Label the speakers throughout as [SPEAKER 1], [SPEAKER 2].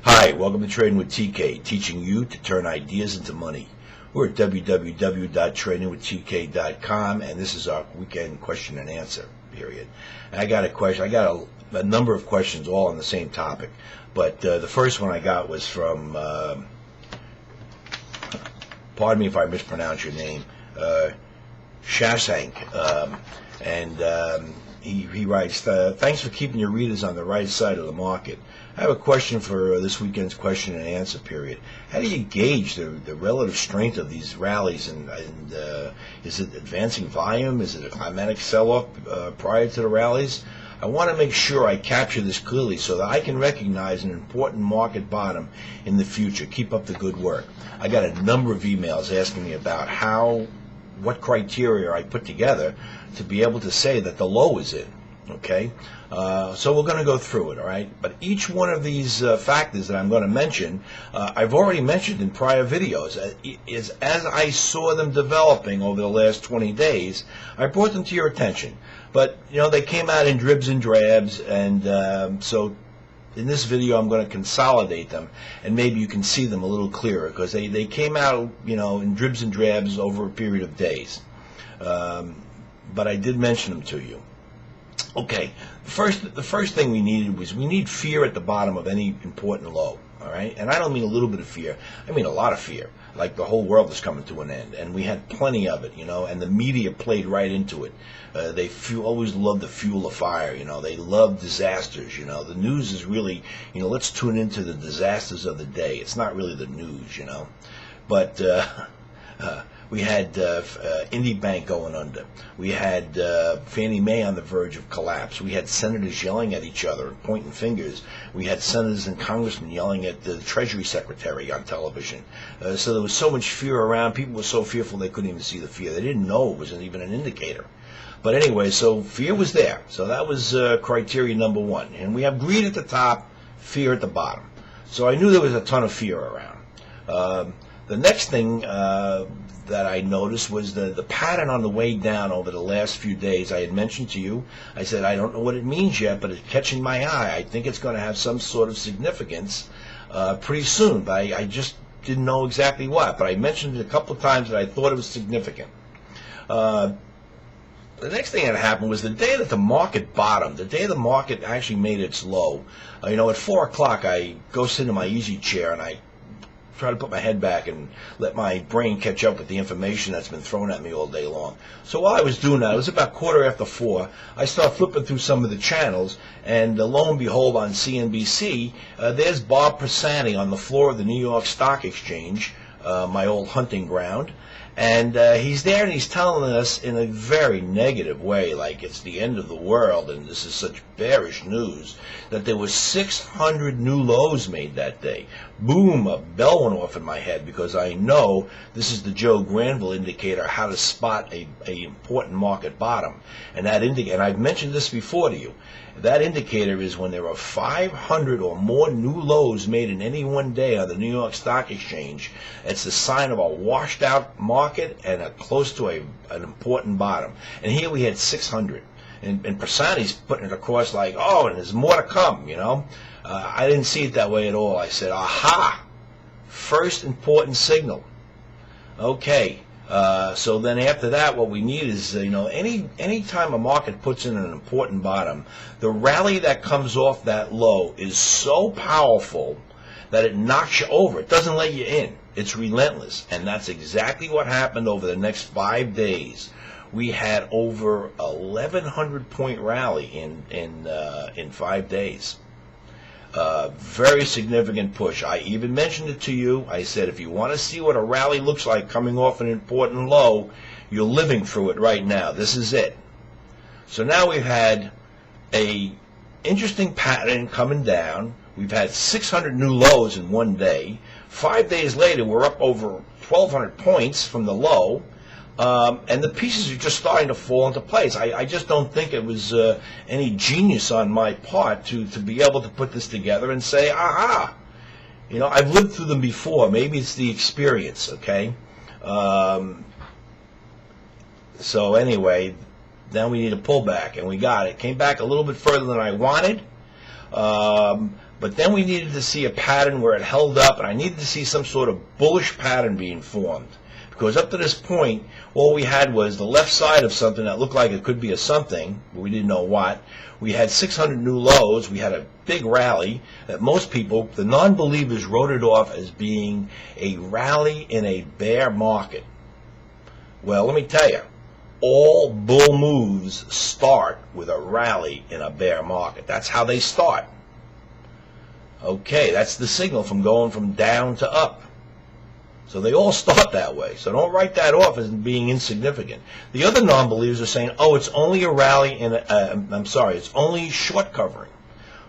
[SPEAKER 1] Hi, welcome to Trading with TK, teaching you to turn ideas into money. We're at www.tradingwithtk.com, and this is our weekend question and answer period. And I got a number of questions all on the same topic, but the first one I got was from, pardon me if I mispronounce your name, Shasank, and he writes, thanks for keeping your readers on the right side of the market. I have a question for this weekend's question and answer period. How do you gauge the relative strength of these rallies, and is it advancing volume? Is it a climatic sell-off prior to the rallies? I want to make sure I capture this clearly so that I can recognize an important market bottom in the future. Keep up the good work. I got a number of emails asking me about what criteria I put together to be able to say that the low is in. Okay, so we're going to go through it, all right? But each one of these factors that I'm going to mention, I've already mentioned in prior videos. As I saw them developing over the last 20 days, I brought them to your attention. But, they came out in dribs and drabs, and so in this video I'm going to consolidate them, and maybe you can see them a little clearer, because they came out, in dribs and drabs over a period of days. But I did mention them to you. Okay, the first thing we needed was we need fear at the bottom of any important low, all right? And I don't mean a little bit of fear. I mean a lot of fear, like the whole world is coming to an end, and we had plenty of it, and the media played right into it. They always love to fuel the fire, They love disasters, The news is really, let's tune into the disasters of the day. It's not really the news, But we had Indy Bank going under. We had Fannie Mae on the verge of collapse. We had senators yelling at each other, pointing fingers. We had senators and congressmen yelling at the Treasury Secretary on television. So there was so much fear around. People were so fearful they couldn't even see the fear. They didn't know it was even an indicator. But anyway, so fear was there. So that was criteria number one. And we have greed at the top, fear at the bottom. So I knew there was a ton of fear around. The next thing that I noticed was the pattern on the way down over the last few days. I had mentioned to you, I said, I don't know what it means yet, but it's catching my eye. I think it's going to have some sort of significance pretty soon, but I just didn't know exactly what. But I mentioned it a couple of times that I thought it was significant. The next thing that happened was the day that the market bottomed, the day the market actually made its low. At 4 o'clock, I go sit in my easy chair and I try to put my head back and let my brain catch up with the information that's been thrown at me all day long. So while I was doing that, it was about 4:15, I start flipping through some of the channels, and lo and behold, on CNBC, there's Bob Persani on the floor of the New York Stock Exchange, my old hunting ground. And he's there, and he's telling us in a very negative way, like it's the end of the world, and this is such bearish news, that there were 600 new lows made that day. Boom, a bell went off in my head, because I know this is the Joe Granville indicator, how to spot a important market bottom. And and I've mentioned this before to you. That indicator is when there are 500 or more new lows made in any one day on the New York Stock Exchange. It's a sign of a washed out market and close to an important bottom. And here we had 600. And Persani's putting it across like, oh, and there's more to come, I didn't see it that way at all. I said, aha, first important signal. Okay. So then after that, what we need is, any time a market puts in an important bottom, the rally that comes off that low is so powerful that it knocks you over. It doesn't let you in. It's relentless. And that's exactly what happened over the next 5 days. We had over 1,100 point rally in 5 days. Very significant push. I even mentioned it to you. I said, if you want to see what a rally looks like coming off an important low, you're living through it right now. This is it. So now we've had a interesting pattern coming down. We've had 600 new lows in one day. 5 days later, we're up over 1,200 points from the low. And the pieces are just starting to fall into place. I just don't think it was any genius on my part to be able to put this together and say, aha, I've lived through them before. Maybe it's the experience, okay? So anyway, then we need a pullback, and we got it. Came back a little bit further than I wanted. But then we needed to see a pattern where it held up, and I needed to see some sort of bullish pattern being formed. Because up to this point, all we had was the left side of something that looked like it could be a something, but we didn't know what. We had 600 new lows. We had a big rally that most people, the non-believers, wrote it off as being a rally in a bear market. Well, let me tell you, all bull moves start with a rally in a bear market. That's how they start. Okay, that's the signal from going from down to up. So they all start that way. So don't write that off as being insignificant. The other non-believers are saying, oh, it's only a rally in it's only short covering.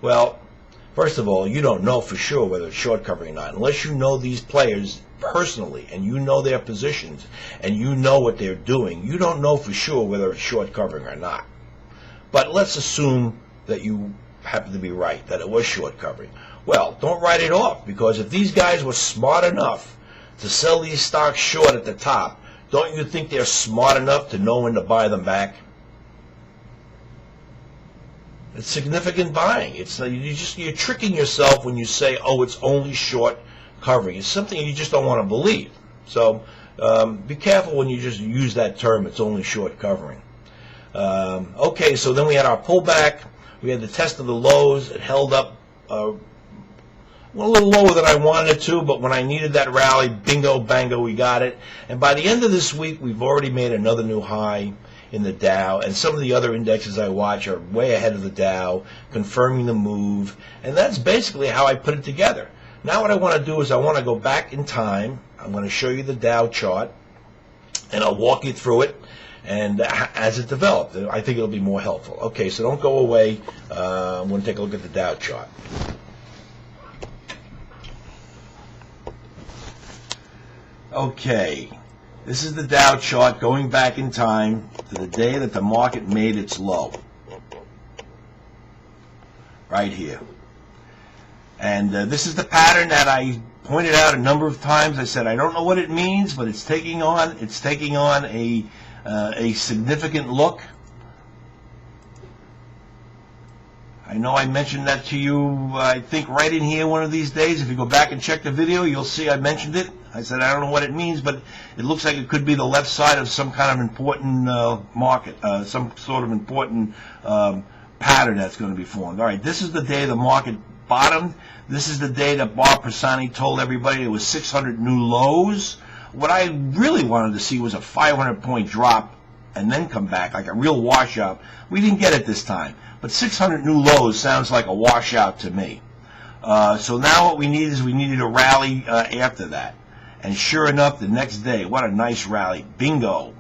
[SPEAKER 1] Well, first of all, you don't know for sure whether it's short covering or not. Unless you know these players personally and you know their positions and you know what they're doing, you don't know for sure whether it's short covering or not. But let's assume that you happen to be right, that it was short covering. Well, don't write it off, because if these guys were smart enough to sell these stocks short at the top, don't you think they're smart enough to know when to buy them back? It's significant buying. You're tricking yourself when you say, oh, it's only short covering. It's something you just don't want to believe. So be careful when you just use that term, it's only short covering. Okay, so then we had our pullback. We had the test of the lows. It held up a little lower than I wanted it to, but when I needed that rally, bingo, bango, we got it. And by the end of this week, we've already made another new high in the Dow, and some of the other indexes I watch are way ahead of the Dow, confirming the move, and that's basically how I put it together. Now what I want to do is I want to go back in time. I'm going to show you the Dow chart, and I'll walk you through it, and as it developed, I think it'll be more helpful. Okay, so don't go away. I'm going to take a look at the Dow chart. Okay, this is the Dow chart going back in time to the day that the market made its low. Right here. And this is the pattern that I pointed out a number of times. I said I don't know what it means, but it's taking on a significant look. I know I mentioned that to you, I think right in here one of these days. If you go back and check the video, you'll see I mentioned it. I said I don't know what it means, but it looks like it could be the left side of some kind of important market, some sort of important pattern that's going to be formed. All right, this is the day the market bottomed. This is the day that Bob Persani told everybody it was 600 new lows. What I really wanted to see was a 500-point drop and then come back, like a real washout. We didn't get it this time. But 600 new lows sounds like a washout to me. So now what we need is we needed a rally after that. And sure enough, the next day, what a nice rally. Bingo.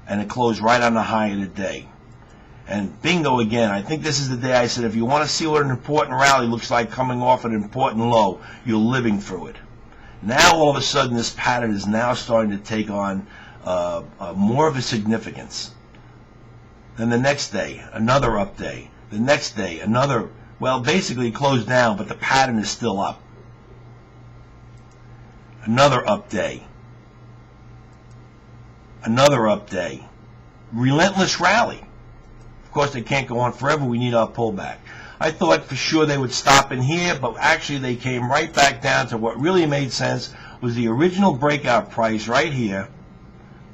[SPEAKER 1] And it closed right on the high of the day. And bingo again. I think this is the day I said, if you want to see what an important rally looks like coming off an important low, you're living through it. Now all of a sudden this pattern is now starting to take on more of a significance. Then the next day, another up day. The next day, another, well, basically it closed down, but the pattern is still up. Another up day. Another up day. Relentless rally. Of course, they can't go on forever. We need our pullback. I thought for sure they would stop in here, but actually they came right back down to what really made sense was the original breakout price right here.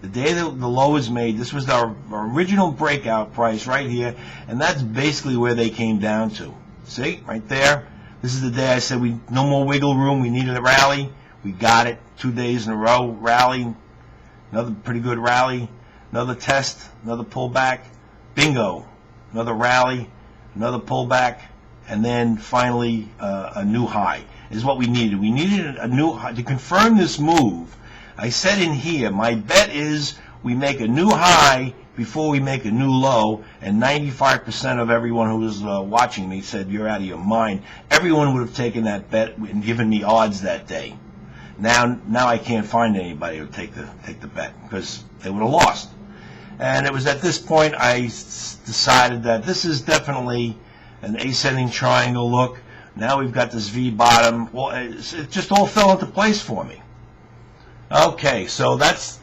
[SPEAKER 1] The day that the low was made, this was our original breakout price right here, and that's basically where they came down to. See, right there? This is the day I said no more wiggle room, we needed a rally. We got it. 2 days in a row, rally, another pretty good rally, another test, another pullback, bingo, another rally, another pullback, and then finally a new high is what we needed. We needed a new high to confirm this move. I said in here, my bet is we make a new high before we make a new low, and 95% of everyone who was watching me said, you're out of your mind. Everyone would have taken that bet and given me odds that day. Now I can't find anybody who would take the bet because they would have lost. And it was at this point I decided that this is definitely an ascending triangle look. Now we've got this V bottom. Well, it just all fell into place for me. Okay, so that's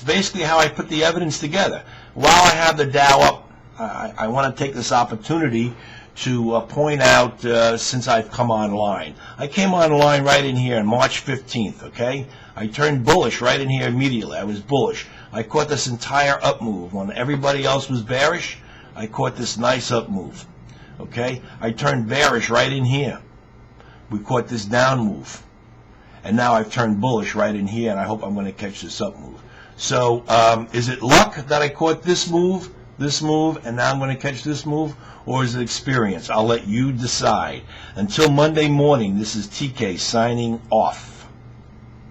[SPEAKER 1] basically how I put the evidence together. While I have the Dow up, I want to take this opportunity to point out since I've come online. I came online right in here on March 15th, okay? I turned bullish right in here immediately. I was bullish. I caught this entire up move. When everybody else was bearish, I caught this nice up move, okay? I turned bearish right in here. We caught this down move. And now I've turned bullish right in here, and I hope I'm going to catch this up move. So is it luck that I caught this move, and now I'm going to catch this move? Or is it experience? I'll let you decide. Until Monday morning, this is TK signing off.